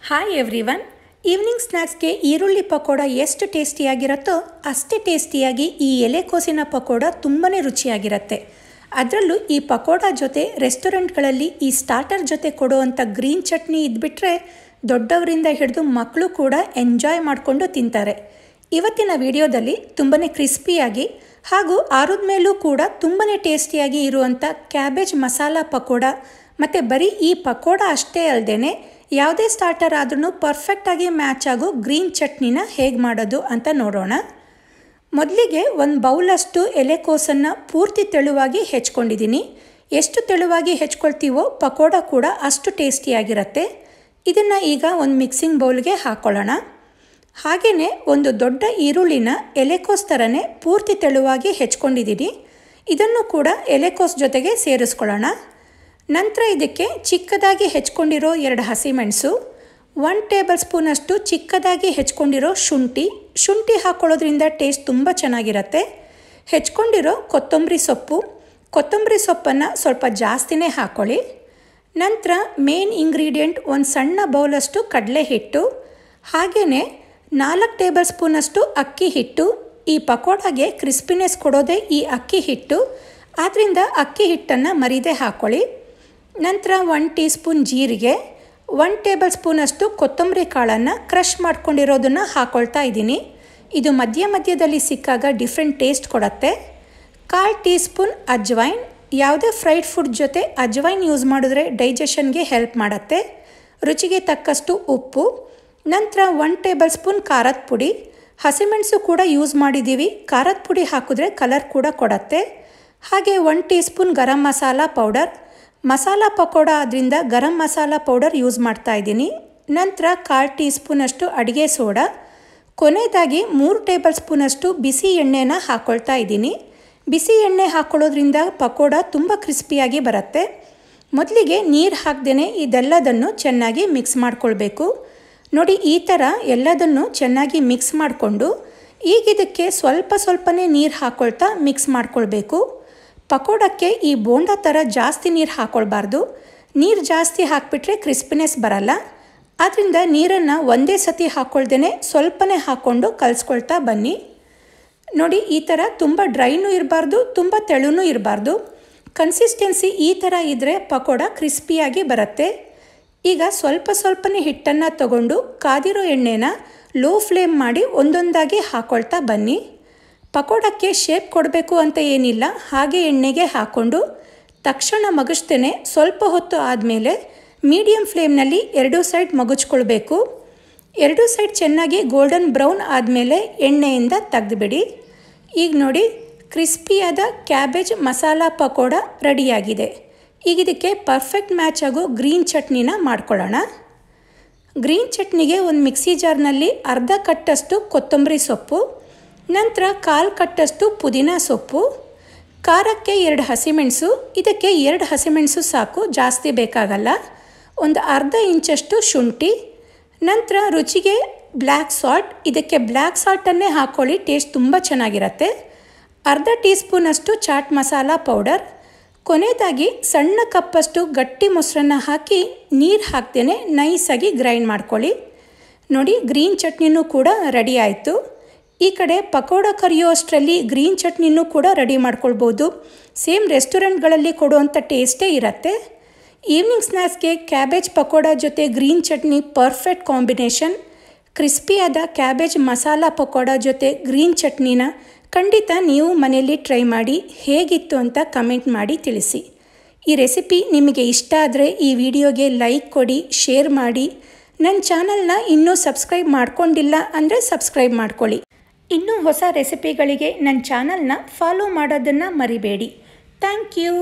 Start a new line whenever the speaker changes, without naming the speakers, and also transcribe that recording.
Hi everyone. Evening ಸ್ನ್ಯಾಕ್ಸ್ಗೆ ಈರುಳ್ಳಿ ಪಕೋಡ ಎಷ್ಟು ಟೇಸ್ಟಿಯಾಗಿರುತ್ತೋ ಅಷ್ಟೇ ಟೇಸ್ಟಿಯಾಗಿ ಈ ಎಲೆಕೋಸಿನ ಪಕೋಡ ತುಂಬಾ ರುಚಿಯಾಗಿರುತ್ತೆ. ಅದರಲ್ಲೂ ಈ ಪಕೋಡ ಜೊತೆ ರೆಸ್ಟೋರೆಂಟ್ಗಳಲ್ಲಿ ಈ ಸ್ಟಾರ್ಟರ್ ಜೊತೆ ಕೊಡುವಂಥ ಗ್ರೀನ್ ಚಟ್ನಿ ಇದ್ಬಿಟ್ರೆ ದೊಡ್ಡವರಿಂದ ಹಿಡಿದು ಮಕ್ಕಳು ಕೂಡ ಎಂಜಾಯ್ ಮಾಡಿಕೊಂಡು ತಿಂತಾರೆ. ಇವತ್ತಿನ ವಿಡಿಯೋದಲ್ಲಿ ತುಂಬಾ ಕ್ರಿಸ್ಪಿಯಾಗಿ ಹಾಗೂ ಆರದ ಮೇಲೂ ಕೂಡ ತುಂಬಾ ಟೇಸ್ಟಿಯಾಗಿ ಇರುವಂಥ ಕ್ಯಾಬೇಜ್ ಮಸಾಲ ಪಕೋಡ ಮತ್ತು ಬರೀ ಈ ಪಕೋಡ ಅಷ್ಟೇ ಅಲ್ಲದೆ ಯಾವುದೇ ಸ್ಟಾರ್ಟರ್ ಆದ್ರೂ ಪರ್ಫೆಕ್ಟಾಗಿ ಮ್ಯಾಚ್ ಆಗೋ ಗ್ರೀನ್ ಚಟ್ನಿನ ಹೇಗೆ ಮಾಡೋದು ಅಂತ ನೋಡೋಣ. ಮೊದಲಿಗೆ ಒಂದು ಬೌಲಷ್ಟು ಎಲೆಕೋಸನ್ನು ಪೂರ್ತಿ ತೆಳುವಾಗಿ ಹೆಚ್ಕೊಂಡಿದ್ದೀನಿ. ಎಷ್ಟು ತೆಳುವಾಗಿ ಹೆಚ್ಕೊಳ್ತೀವೋ ಪಕೋಡ ಕೂಡ ಅಷ್ಟು ಟೇಸ್ಟಿಯಾಗಿರುತ್ತೆ. ಇದನ್ನು ಈಗ ಒಂದು ಮಿಕ್ಸಿಂಗ್ ಬೌಲ್ಗೆ ಹಾಕ್ಕೊಳ್ಳೋಣ. ಹಾಗೆಯೇ ಒಂದು ದೊಡ್ಡ ಈರುಳ್ಳಿನ ಎಲೆಕೋಸ್ ಥರನೇ ಪೂರ್ತಿ ತೆಳುವಾಗಿ ಹೆಚ್ಕೊಂಡಿದ್ದೀನಿ. ಇದನ್ನು ಕೂಡ ಎಲೆಕೋಸ್ ಜೊತೆಗೆ ಸೇರಿಸ್ಕೊಳ್ಳೋಣ. ನಂತರ ಇದಕ್ಕೆ ಚಿಕ್ಕದಾಗಿ ಹೆಚ್ಕೊಂಡಿರೋ 2 ಹಸಿಮೆಣಸು, 1 ಟೇಬಲ್ ಸ್ಪೂನಷ್ಟು ಚಿಕ್ಕದಾಗಿ ಹೆಚ್ಕೊಂಡಿರೋ ಶುಂಠಿ ಹಾಕ್ಕೊಳ್ಳೋದ್ರಿಂದ ಟೇಸ್ಟ್ ತುಂಬ ಚೆನ್ನಾಗಿರುತ್ತೆ. ಹೆಚ್ಕೊಂಡಿರೋ ಕೊತ್ತಂಬರಿ ಸೊಪ್ಪನ್ನು ಸ್ವಲ್ಪ ಜಾಸ್ತಿನೇ ಹಾಕ್ಕೊಳ್ಳಿ. ನಂತರ ಮೇನ್ ಇಂಗ್ರೀಡಿಯೆಂಟ್ ಒಂದು ಸಣ್ಣ ಬೌಲಷ್ಟು ಕಡಲೆ ಹಿಟ್ಟು, ಹಾಗೆಯೇ 4 ಟೇಬಲ್ ಸ್ಪೂನಷ್ಟು ಅಕ್ಕಿ ಹಿಟ್ಟು. ಈ ಪಕೋಡಾಗೆ ಕ್ರಿಸ್ಪಿನೆಸ್ ಕೊಡೋದೇ ಈ ಅಕ್ಕಿ ಹಿಟ್ಟು, ಆದ್ದರಿಂದ ಅಕ್ಕಿ ಹಿಟ್ಟನ್ನು ಮರೀದೆ ಹಾಕ್ಕೊಳ್ಳಿ. ನಂತರ 1 ಟೀ ಸ್ಪೂನ್ ಜೀರಿಗೆ, 1 ಟೇಬಲ್ ಸ್ಪೂನಷ್ಟು ಕೊತ್ತಂಬರಿ ಕಾಳನ್ನು ಕ್ರಷ್ ಮಾಡ್ಕೊಂಡಿರೋದನ್ನು ಹಾಕ್ಕೊಳ್ತಾ ಇದ್ದೀನಿ. ಇದು ಮಧ್ಯದಲ್ಲಿ ಸಿಕ್ಕಾಗ ಡಿಫ್ರೆಂಟ್ ಟೇಸ್ಟ್ ಕೊಡುತ್ತೆ. 1/4 ಟೀ ಸ್ಪೂನ್ ಅಜ್ವೈನ್. ಯಾವುದೇ ಫ್ರೈಡ್ ಫುಡ್ ಜೊತೆ ಅಜ್ವೈನ್ ಯೂಸ್ ಮಾಡಿದ್ರೆ ಡೈಜೆಷನ್ಗೆ ಹೆಲ್ಪ್ ಮಾಡುತ್ತೆ. ರುಚಿಗೆ ತಕ್ಕಷ್ಟು ಉಪ್ಪು. ನಂತರ 1 ಟೇಬಲ್ ಸ್ಪೂನ್ ಖಾರದ ಪುಡಿ. ಹಸಿಮೆಣಸು ಕೂಡ ಯೂಸ್ ಮಾಡಿದ್ದೀವಿ, ಖಾರದ ಪುಡಿ ಹಾಕಿದ್ರೆ ಕಲರ್ ಕೂಡ ಕೊಡುತ್ತೆ. ಹಾಗೆ 1 tea spoon garam masala powder. Masala pakoda ಆದ್ದರಿಂದ ಗರಂ ಮಸಾಲ ಪೌಡರ್ ಯೂಸ್ ಮಾಡ್ತಾ ಇದ್ದೀನಿ. ನಂತರ 1/4 ಟೀ ಸ್ಪೂನಷ್ಟು ಅಡುಗೆ ಸೋಡಾ. ಕೊನೆಯದಾಗಿ 3 ಟೇಬಲ್ ಸ್ಪೂನಷ್ಟು ಬಿಸಿ ಎಣ್ಣೆನ ಹಾಕ್ಕೊಳ್ತಾ ಇದ್ದೀನಿ. ಬಿಸಿ ಎಣ್ಣೆ ಹಾಕ್ಕೊಳ್ಳೋದ್ರಿಂದ ಪಕೋಡ ತುಂಬ ಕ್ರಿಸ್ಪಿಯಾಗಿ ಬರುತ್ತೆ. ಮೊದಲಿಗೆ ನೀರು ಹಾಕ್ದೇ ಇದೆಲ್ಲದನ್ನು ಚೆನ್ನಾಗಿ ಮಿಕ್ಸ್ ಮಾಡ್ಕೊಳ್ಬೇಕು. ನೋಡಿ, ಈ ಥರ ಎಲ್ಲದನ್ನು ಚೆನ್ನಾಗಿ ಮಿಕ್ಸ್ ಮಾಡಿಕೊಂಡು ಈಗ ಇದಕ್ಕೆ ಸ್ವಲ್ಪನೇ ನೀರು ಹಾಕ್ಕೊಳ್ತಾ ಮಿಕ್ಸ್ ಮಾಡ್ಕೊಳ್ಬೇಕು. ಪಕೋಡಕ್ಕೆ ಈ ಬೋಂಡ ಥರ ಜಾಸ್ತಿ ನೀರು ಹಾಕ್ಕೊಳ್ಬಾರ್ದು. ನೀರು ಜಾಸ್ತಿ ಹಾಕಿಬಿಟ್ರೆ ಕ್ರಿಸ್ಪಿನೆಸ್ ಬರಲ್ಲ. ಆದ್ದರಿಂದ ನೀರನ್ನು ಒಂದೇ ಸತಿ ಹಾಕ್ಕೊಳ್ದೇ ಸ್ವಲ್ಪನೇ ಹಾಕ್ಕೊಂಡು ಕಲಿಸ್ಕೊಳ್ತಾ ಬನ್ನಿ. ನೋಡಿ, ಈ ಥರ ತುಂಬ ಡ್ರೈನೂ ಇರಬಾರ್ದು, ತುಂಬ ತೆಳುನೂ ಇರಬಾರ್ದು. ಕನ್ಸಿಸ್ಟೆನ್ಸಿ ಈ ಥರ ಇದ್ದರೆ ಪಕೋಡ ಕ್ರಿಸ್ಪಿಯಾಗಿ ಬರುತ್ತೆ. ಈಗ ಸ್ವಲ್ಪನೇ ಹಿಟ್ಟನ್ನು ತಗೊಂಡು ಕಾದಿರೋ ಎಣ್ಣೆನ ಲೋ ಫ್ಲೇಮ್ ಮಾಡಿ ಒಂದೊಂದಾಗಿ ಹಾಕ್ಕೊಳ್ತಾ ಬನ್ನಿ. ಪಕೋಡಕ್ಕೆ ಶೇಪ್ ಕೊಡಬೇಕು ಅಂತ ಏನಿಲ್ಲ, ಹಾಗೆ ಎಣ್ಣೆಗೆ ಹಾಕ್ಕೊಂಡು ತಕ್ಷಣ ಮಗುಚ್ತೇನೆ ಸ್ವಲ್ಪ ಹೊತ್ತು ಆದಮೇಲೆ ಮೀಡಿಯಮ್ ಫ್ಲೇಮ್ನಲ್ಲಿ 2 ಸೈಡ್ ಮಗುಚ್ಕೊಳ್ಬೇಕು. 2 ಸೈಡ್ ಚೆನ್ನಾಗಿ ಗೋಲ್ಡನ್ ಬ್ರೌನ್ ಆದಮೇಲೆ ಎಣ್ಣೆಯಿಂದ ತೆಗೆದುಬಿಡಿ. ಈಗ ನೋಡಿ, ಕ್ರಿಸ್ಪಿಯಾದ ಕ್ಯಾಬೇಜ್ ಮಸಾಲ ಪಕೋಡ ರೆಡಿಯಾಗಿದೆ. ಈಗ ಇದಕ್ಕೆ ಪರ್ಫೆಕ್ಟ್ ಮ್ಯಾಚ್ ಆಗೋ ಗ್ರೀನ್ ಚಟ್ನಿನ ಮಾಡ್ಕೊಳ್ಳೋಣ. ಗ್ರೀನ್ ಚಟ್ನಿಗೆ ಒಂದು ಮಿಕ್ಸಿ ಜಾರ್ನಲ್ಲಿ ಅರ್ಧ ಕಟ್ಟಷ್ಟು ಕೊತ್ತಂಬರಿ ಸೊಪ್ಪು, ನಂತರ 1/4 ಕಟ್ಟಷ್ಟು ಪುದೀನ ಸೊಪ್ಪು, ಖಾರಕ್ಕೆ 2 ಹಸಿಮೆಣಸು. ಇದಕ್ಕೆ 2 ಹಸಿಮೆಣಸು ಸಾಕು, ಜಾಸ್ತಿ ಬೇಕಾಗಲ್ಲ. ಒಂದು ಅರ್ಧ ಇಂಚಷ್ಟು ಶುಂಠಿ. ನಂತರ ರುಚಿಗೆ ಬ್ಲ್ಯಾಕ್ ಸಾಲ್ಟ್. ಇದಕ್ಕೆ ಬ್ಲ್ಯಾಕ್ ಸಾಲ್ಟನ್ನೇ ಹಾಕ್ಕೊಳ್ಳಿ, ಟೇಸ್ಟ್ ತುಂಬ ಚೆನ್ನಾಗಿರುತ್ತೆ. ಅರ್ಧ ಟೀ ಸ್ಪೂನಷ್ಟು ಚಾಟ್ ಮಸಾಲ ಪೌಡರ್. ಕೊನೆಯದಾಗಿ ಸಣ್ಣ ಕಪ್ಪಷ್ಟು ಗಟ್ಟಿ ಮೊಸರನ್ನ ಹಾಕಿ ನೀರು ಹಾಕ್ದೇ ನೈಸಾಗಿ ಗ್ರೈಂಡ್ ಮಾಡ್ಕೊಳ್ಳಿ. ನೋಡಿ, ಗ್ರೀನ್ ಚಟ್ನಿನೂ ಕೂಡ ರೆಡಿ ಆಯಿತು. ಈ ಕಡೆ ಪಕೋಡ ಕರಿಯೋ ಅಷ್ಟರಲ್ಲಿ ಗ್ರೀನ್ ಚಟ್ನಿನೂ ಕೂಡ ರೆಡಿ ಮಾಡ್ಕೊಳ್ಬೋದು. ಸೇಮ್ ರೆಸ್ಟೋರೆಂಟ್ಗಳಲ್ಲಿ ಕೊಡುವಂಥ ಟೇಸ್ಟೇ ಇರುತ್ತೆ. ಈವ್ನಿಂಗ್ ಸ್ನ್ಯಾಕ್ಸ್ಗೆ ಕ್ಯಾಬೇಜ್ ಪಕೋಡ ಜೊತೆ ಗ್ರೀನ್ ಚಟ್ನಿ ಪರ್ಫೆಕ್ಟ್ ಕಾಂಬಿನೇಷನ್. ಕ್ರಿಸ್ಪಿಯಾದ ಕ್ಯಾಬೇಜ್ ಮಸಾಲ ಪಕೋಡ ಜೊತೆ ಗ್ರೀನ್ ಚಟ್ನಿನ ಖಂಡಿತ ನೀವು ಮನೆಯಲ್ಲಿ ಟ್ರೈ ಮಾಡಿ ಹೇಗಿತ್ತು ಅಂತ ಕಮೆಂಟ್ ಮಾಡಿ ತಿಳಿಸಿ. ಈ ರೆಸಿಪಿ ನಿಮಗೆ ಇಷ್ಟ ಆದರೆ ಈ ವಿಡಿಯೋಗೆ ಲೈಕ್ ಕೊಡಿ, ಶೇರ್ ಮಾಡಿ. ನನ್ನ ಚಾನಲ್ನ ಇನ್ನೂ ಸಬ್ಸ್ಕ್ರೈಬ್ ಮಾಡ್ಕೊಂಡಿಲ್ಲ ಅಂದರೆ ಸಬ್ಸ್ಕ್ರೈಬ್ ಮಾಡ್ಕೊಳ್ಳಿ. ಇನ್ನೂ ಹೊಸ ರೆಸಿಪಿಗಳಿಗೆ ನನ್ನ ಚಾನಲ್ನ ಫಾಲೋ ಮಾಡೋದನ್ನು ಮರಿಬೇಡಿ. Thank you.